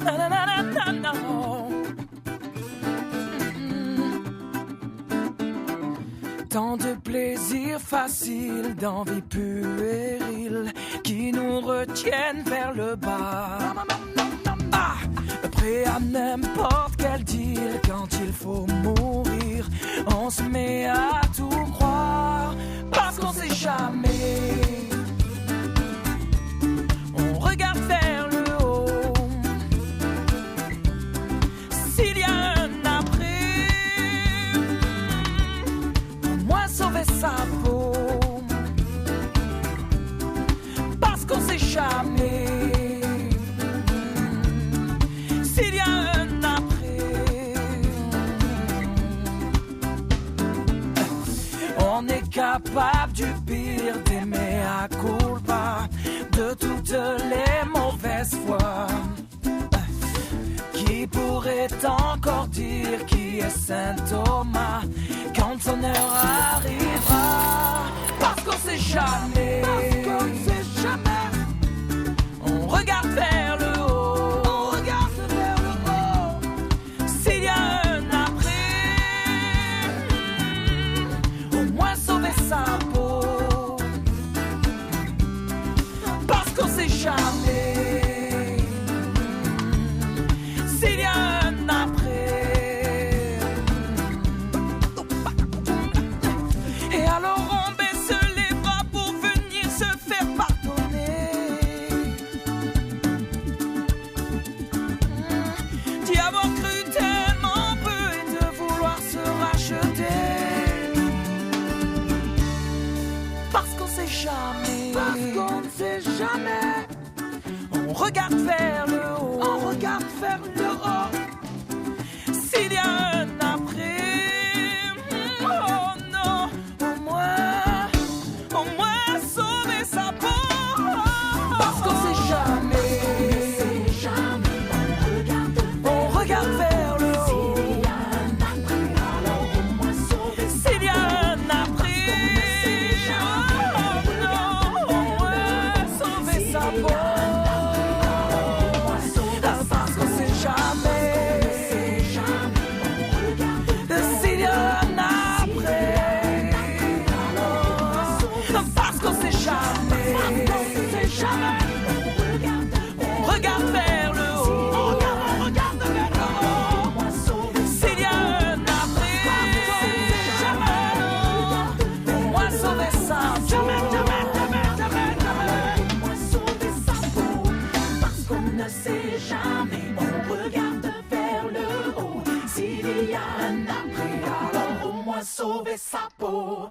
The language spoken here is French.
Na, na, na, na, na, na. Tant de plaisirs faciles, d'envie puérile qui nous retiennent vers le bas. Prêt à n'importe quel deal quand il faut mourir. On se met à tout croire parce qu'on sait jamais. On regarde vers le haut. S'il y a un après, au moins sauver sa peau. Parce qu'on sait jamais. S'il y a un après, on est capable du pire, d'aimer à culpa, de toutes les mauvaises fois. Qui pourrait encore dire qui est Saint Thomas quand son heure arrivera? Parce qu'on sait jamais. Parce qu'on sait jamais. On regarde vers le haut. On regarde vers le haut. S'il y a un après, au moins sauver sa peau. Parce qu'on sait jamais. S'il y a un après. Et alors on baisse les bras pour venir se faire pardonner. D'y avoir cru tellement peu et de vouloir se racheter. Parce qu'on sait jamais. Parce qu'on ne sait jamais. On regarde vers le haut. On regarde vers le haut. S'il y a un après, oh non, au moins sauver sa peau. Parce qu'on sait jamais. On regarde vers le haut. S'il y a un après, oh non, au moins sauver sa peau. Parce qu'on sait jamais. S'il y a un après, parce qu'on sait jamais. On regarde vers le haut. On regarde vers le haut. S'il y a un après, au moins sauver sa peau. Parce qu'on ne sait jamais, on regarde vers le haut. S'il y a un après, alors au moins sauver sa peau.